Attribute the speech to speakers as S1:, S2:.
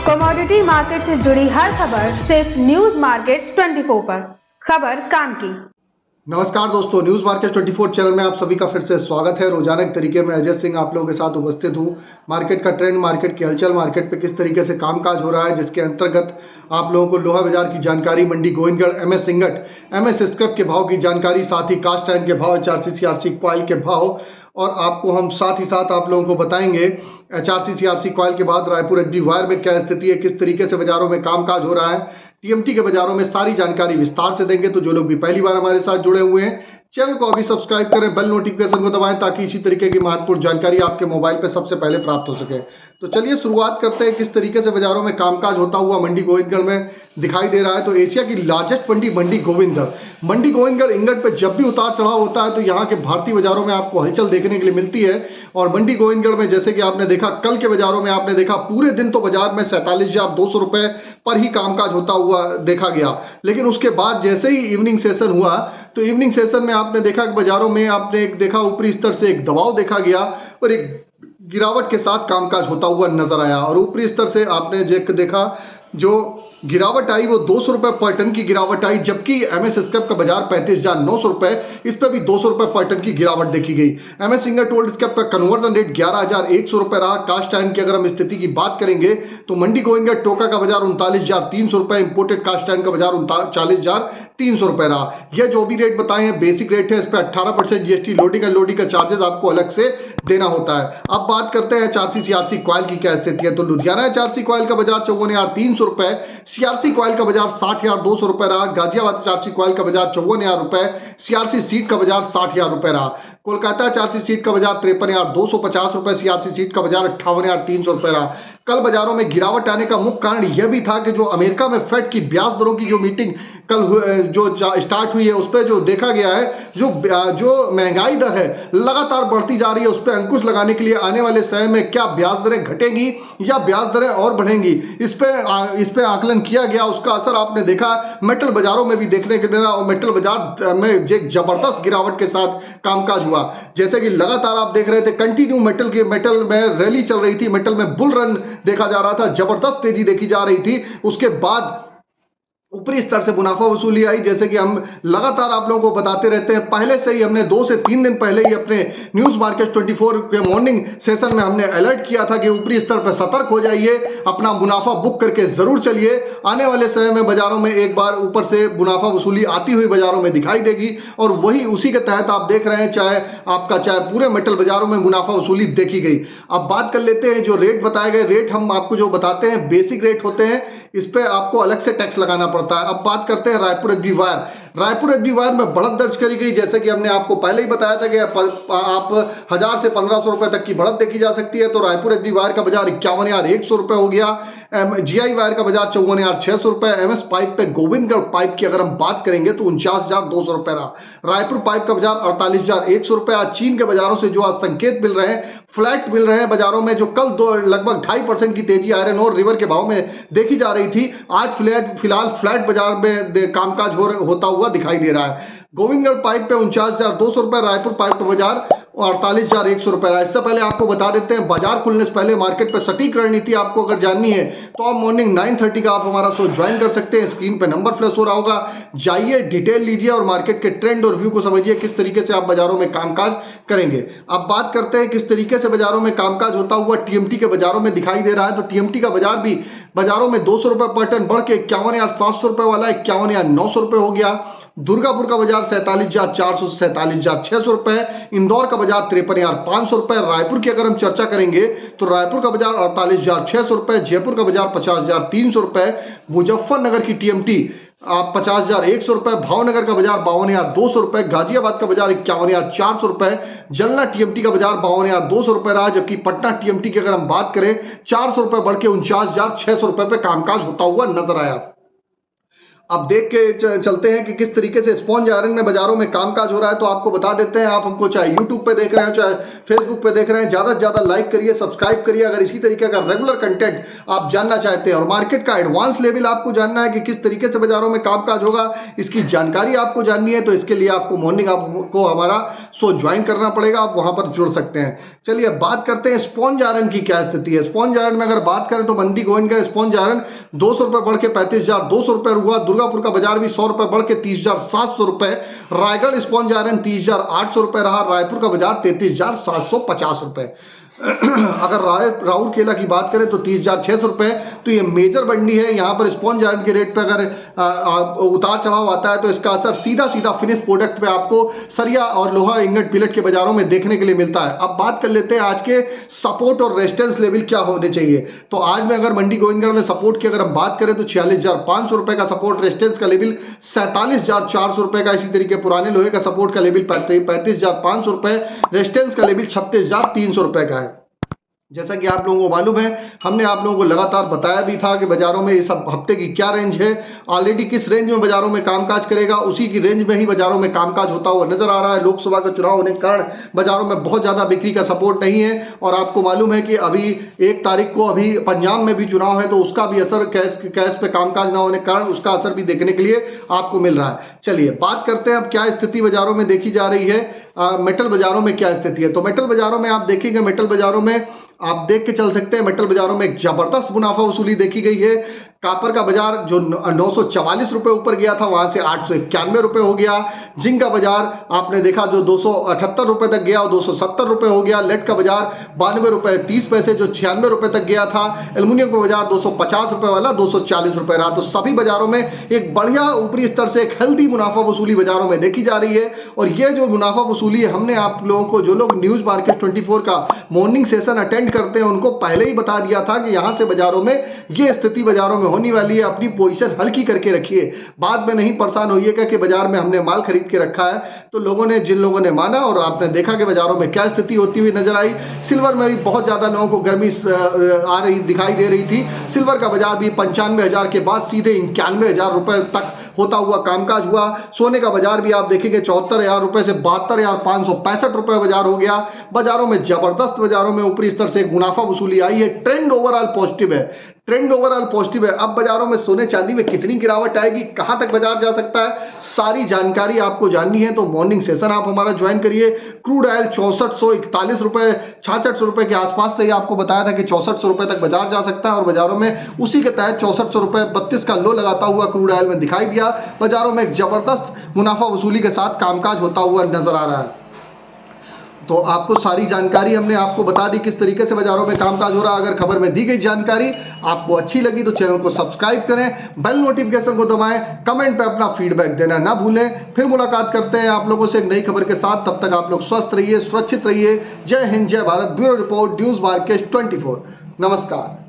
S1: Commodity market से जुड़ी हर खबर सिर्फ न्यूज मार्केट्स 24 पर। खबर काम की।
S2: नमस्कार दोस्तों, न्यूज़ मार्केट 24 चैनल में आप सभी का फिर से स्वागत है। रोजाना के तरीके में अजय सिंह आप लोगों के साथ उपस्थित हूँ। मार्केट का ट्रेंड, मार्केट की हलचल, मार्केट पे किस तरीके से कामकाज हो रहा है, जिसके अंतर्गत आप लोगों को लोहा बाजार की जानकारी, मंडी गोविंदगढ़, एमएस सिंगट, एमएस स्क्रैप के भाव की जानकारी, साथ ही कास्ट आयरन के भाव, एचआरसी सीआरसी कॉइल के भाव, और आपको हम साथ ही साथ आप लोगों को बताएंगे एचआरसी सीआरसी कॉइल के बाद रायपुर एचबी वायर में क्या स्थिति है, किस तरीके से बाजारों में कामकाज हो रहा है, टीएमटी के बाजारों में सारी जानकारी विस्तार से देंगे। तो जो लोग भी पहली बार हमारे साथ जुड़े हुए हैं, चैनल को अभी सब्सक्राइब करें, बेल नोटिफिकेशन को दबाएं ताकि इसी तरीके की महत्वपूर्ण जानकारी आपके मोबाइल पर सबसे पहले प्राप्त हो सके। तो चलिए शुरुआत करते हैं किस तरीके से बाजारों में कामकाज होता हुआ मंडी गोविंदगढ़ में दिखाई दे रहा है। तो एशिया की लार्जेस्ट मंडी मंडी गोविंदगढ़ इंगट पे जब भी उतार चढ़ाव होता है तो यहाँ के भारतीय बाजारों में आपको हलचल देखने के लिए मिलती है। और मंडी गोविंदगढ़ में जैसे कि आपने देखा, कल के बाजारों में आपने देखा पूरे दिन तो बाजार में 47,200 रुपए पर ही कामकाज होता हुआ देखा गया। लेकिन उसके बाद जैसे ही इवनिंग सेशन हुआ तो इवनिंग सेशन में आपने देखा कि बाजारों में आपने एक देखा ऊपरी स्तर से एक दबाव देखा गया और एक गिरावट के साथ कामकाज होता हुआ नजर आया। और ऊपरी स्तर से आपने देखा जो गिरावट आई वो 200 रुपए पर टन की गिरावट आई, जबकि एमएस स्क्रैप का बाजार 35,900 रुपए, इस पर भी 200 रुपए पर टन की गिरावट देखी गई। एमएस सिंगट ओल्ड स्क्रैप का कन्वर्जन रेट 11,100 रुपए रहा। कास्ट आयरन की अगर हम स्थिति की बात करेंगे तो मंडी गोविंदगढ़ टोका का बाजार 39,300 रुपए, इंपोर्टेड कास्ट आयरन का बाजार 39,300 रुपए रहा। यह जो भी रेट बताए हैं बेसिक रेट है, इस पर 18% जीएसटी, लोडिंग अनलोडिंग का चार्जेस आपको अलग से देना होता है। अब बात करते हैं एचआरसी सीआरसी कॉइल की क्या स्थिति है। तो लुधियाना एचआरसी कॉइल का बाजार 54,300 रुपए, सीआरसी कॉइल का बाजार 60,200 रुपए रहा। गाजियाबाद एचआरसी कॉइल का बाजार 54,000 रुपए, सीआरसी सीट का बाजार 60,000 रुपए रहा। कोलकाता एचआरसी सीट का बाजार 53,250 रुपए, सीआरसी सीट का बाजार 58,300 रुपए रहा। कल बाजारों में गिरावट आने का मुख्य कारण यह भी था कि जो अमेरिका में फेड की ब्याज दरों की जो मीटिंग कल जो स्टार्ट हुई है उस पर जो देखा गया है, जो महंगाई दर है लगातार बढ़ती जा रही है, उस पर अंकुश लगाने के लिए आने वाले समय में क्या ब्याज दरें घटेंगी या ब्याज दरें और बढ़ेंगी, इस पे आकलन किया गया। उसका असर आपने देखा मेटल बाजारों में भी देखने को मिला और मेटल बाजार में एक जबरदस्त गिरावट के साथ कामकाज हुआ। जैसे कि लगातार आप देख रहे थे कंटिन्यू मेटल में रैली चल रही थी, मेटल में बुल रन देखा जा रहा था, जबरदस्त तेजी देखी जा रही थी। उसके बाद ऊपरी स्तर से मुनाफा वसूली आई। जैसे कि हम लगातार आप लोगों को बताते रहते हैं, पहले से ही हमने 2 से 3 दिन पहले ही अपने न्यूज मार्केट 24 के मॉर्निंग सेशन में हमने अलर्ट किया था कि ऊपरी स्तर पर सतर्क हो जाइए, अपना मुनाफा बुक करके जरूर चलिए। आने वाले समय में बाजारों में एक बार ऊपर से मुनाफा वसूली आती हुई बाजारों में दिखाई देगी और वही उसी के तहत आप देख रहे हैं, चाहे पूरे मेटल बाजारों में मुनाफा वसूली देखी गई। अब बात कर लेते हैं जो रेट बताए गए। रेट हम आपको जो बताते हैं बेसिक रेट होते हैं, इस पे आपको अलग से टैक्स लगाना पड़ता है। अब बात करते हैं Raipur HB wire. Raipur HB wire में बढ़त दर्ज करी गई। जैसे कि हमने आपको पहले ही बताया था कि आप 1000 से 1500 रुपए तक की बढ़त देखी जा सकती है। तो रायपुर एचबी वायर का बाजार 51,100 रुपए हो गया। जीआई वायर का बाजार 54,600 रुपए। एमएस पाइप पे गोविंदगढ़ पाइप की अगर हम बात करेंगे तो 49,200 रुपए रहा। रायपुर पाइप का बाजार 48,100 रुपए। आज चीन के बाजारों से जो आज संकेत मिल रहे हैं, फ्लैट मिल रहे हैं बाजारों में, जो कल लगभग 2.5% की तेजी आयरन और रिवर के भाव में देखी जा रही थी, आज फिलहाल फ्लैट बाजार में कामकाज होता हुआ दिखाई दे रहा है। गोविंदगढ़ पाइप पे 49,200 रुपए, रायपुर पाइप का बाजार 48,100 रुपए रहा। इससे पहले आपको बता देते हैं बाजार खुलने से पहले मार्केट पे सटीक रणनीति आपको अगर जाननी है तो आप मॉर्निंग 9:30 का आप हमारा शो ज्वाइन कर सकते हैं। स्क्रीन पे नंबर फ्लैश हो रहा होगा, जाइए डिटेल लीजिए और मार्केट के ट्रेंड और व्यू को समझिए किस तरीके से आप बाजारों में कामकाज करेंगे। अब बात करते हैं किस तरीके से बाजारों में कामकाज होता हुआ टीएमटी के बाजारों में दिखाई दे रहा है। तो टीएमटी का बाजार भी बाजारों में 200 रुपए पर टन बढ़ के 51,700 रुपए वाला 51,900 रुपए हो गया। दुर्गापुर का बाजार 47,400 से 47,600 रुपए, इंदौर का बाजार 53,500 रुपए। रायपुर की अगर हम चर्चा करेंगे तो रायपुर का बाजार 48,600 रुपए, जयपुर का बाजार 50,300 रुपए, मुजफ्फरनगर की टीएमटी 50,100 रुपए, भावनगर का बाजार 52,200 रुपए, गाजियाबाद का बाजार 51,400 रुपए, जलना टीएमटी का बाजार 52,200 रुपए रहा। जबकि पटना टीएमटी की अगर हम बात करें 400 रुपए बढ़ के 49,600 रुपए पे कामकाज होता हुआ नजर आया। अब देख के चलते हैं कि किस तरीके से स्पॉन्ज आयरन में बाजारों में कामकाज हो रहा है। तो आपको बता देते हैं, आप हमको चाहे यूट्यूब पे देख रहे हैं चाहे फेसबुक पे देख रहे हैं, ज़्यादा से ज़्यादा लाइक करिए, सब्सक्राइब करिए अगर इसी तरीके का रेगुलर कंटेंट आप जानना चाहते हैं। और मार्केट का एडवांस लेवल आपको जानना है कि किस तरीके से बाजारों में कामकाज होगा, इसकी जानकारी आपको जाननी है, तो इसके लिए आपको मॉर्निंग आपको हमारा शो ज्वाइन करना पड़ेगा, आप वहां पर जुड़ सकते हैं। चलिए बात करते हैं स्पॉन्ज आयरन की क्या स्थिति है। स्पॉन्ज आयरन में अगर बात करें तो मंडी गोविंदगढ़ स्पॉन्ज आयरन 200 रुपए बढ़ के 35,200 रुपए हुआ। दुर्गापुर का बाजार भी 100 रुपए बढ़ के 30,700 रुपए। रायगढ़ स्पॉन्ज आयरन 30,800 रुपए रहा। रायपुर का बाजार 33,750 रुपए। अगर राउरकेला की बात करें तो 30,600 रुपए। तो ये मेजर मंडी है, यहाँ पर स्पॉन्ज आयरन के रेट पे अगर उतार चढ़ाव आता है तो इसका असर सीधा सीधा फिनिश प्रोडक्ट पे आपको सरिया और लोहा इंगट पिलट के बाजारों में देखने के लिए मिलता है। अब बात कर लेते हैं आज के सपोर्ट और रेजिस्टेंस लेवल क्या होने चाहिए। तो आज में अगर मंडी गोविंदगढ़ में सपोर्ट की अगर हम बात करें तो 46,500 रुपए का सपोर्ट, रेजिस्टेंस का लेवल 47,400 रुपए का। इसी तरीके पुराने लोहे का सपोर्ट का लेवल 35,500 रुपए, रेजिस्टेंस का लेवल 36,300 रुपए का है। जैसा कि आप लोगों को मालूम है, हमने आप लोगों को लगातार बताया भी था कि बाजारों में इस हफ्ते की क्या रेंज है, ऑलरेडी किस रेंज में बाजारों में कामकाज करेगा, उसी की रेंज में ही बाजारों में कामकाज होता हुआ नजर आ रहा है। लोकसभा का चुनाव होने के कारण बाजारों में बहुत ज़्यादा बिक्री का सपोर्ट नहीं है। और आपको मालूम है कि अभी 1 तारीख को अभी पंजाब में भी चुनाव है, तो उसका भी असर कैश पे कामकाज ना होने के कारण उसका असर भी देखने के लिए आपको मिल रहा है। चलिए बात करते हैं अब क्या स्थिति बाजारों में देखी जा रही है। मेटल बाजारों में क्या स्थिति है। तो मेटल बाजारों में आप देखेंगे, मेटल बाजारों में आप देख के चल सकते हैं, मेटल बाजारों में एक जबरदस्त मुनाफा वसूली देखी गई है। कापर का बाजार जो 944 रुपए ऊपर गया था, वहां से 891 रुपए हो गया। जिंक का बाजार आपने देखा जो 278 रुपए तक गया और 270 रुपए हो गया। लेड का बाजार 92 रुपए 30 पैसे जो 96 रुपए तक गया था। एल्युमिनियम का बाजार 250 रुपए वाला 240 रुपए रहा। तो सभी बाजारों में एक बढ़िया ऊपरी स्तर से एक हेल्दी मुनाफा वसूली बाजारों में देखी जा रही है। और ये जो मुनाफा वसूली है, हमने आप लोगों को, जो लोग न्यूज मार्केट 24 का मॉर्निंग सेशन अटेंड करते हैं, उनको पहले ही बता दिया था कि यहां से बाजारों में ये स्थिति बाजारों में होने वाली है। अपनी पोजीशन हल्की करके रखिए, बाद में नहीं परेशान होइएगा कि बाजार में हमने माल खरीद के रखा है। तो लोगों ने, जिन लोगों ने माना और आपने देखा कि बाजारों में क्या स्थिति होती हुई नजर आई। सिल्वर में भी बहुत ज्यादा लोगों को गर्मी आ रही दिखाई दे रही थी। सिल्वर का बाजार भी 95,000 के बाद सीधे 91,000 रुपए तक होता हुआ कामकाज हुआ। सोने का बाजार भी आप देखेंगे 74,000 रुपए से 72,565 रुपए बाजार हो गया। बाजारों में जबरदस्त, बाजारों में ऊपरी स्तर से मुनाफा वसूली आई है। ट्रेंड ओवरऑल पॉजिटिव है, ट्रेंड ओवरऑल पॉजिटिव है। अब बाजारों में सोने चांदी में कितनी गिरावट आएगी, कहां तक बाजार जा सकता है, सारी जानकारी आपको जाननी है तो मॉर्निंग सेशन आप हमारा ज्वाइन करिए। क्रूड ऑयल 6441 रुपए 6600 रुपए के आसपास से ही आपको बताया था कि 6400 रुपए तक बाजार जा सकता है। और बाजारों में उसी के तहत 6400 रुपए 32 का लो लगाता हुआ क्रूड ऑयल में दिखाई दिया। बाजारों में एक जबरदस्त मुनाफा वसूली के साथ कामकाज होता हुआ नजर आ रहा है। तो आपको सारी जानकारी हमने आपको बता दी किस तरीके से बाजारों में कामकाज हो रहा है। अगर खबर में दी गई जानकारी आपको अच्छी लगी तो चैनल को सब्सक्राइब करें, बेल नोटिफिकेशन को दबाएं, कमेंट पे अपना फीडबैक देना ना भूलें। फिर मुलाकात करते हैं आप लोगों से एक नई खबर के साथ। तब तक आप लोग स्वस्थ रहिए, सुरक्षित रहिए। जय हिंद, जय Bharat. Bureau report, news market 24। नमस्कार।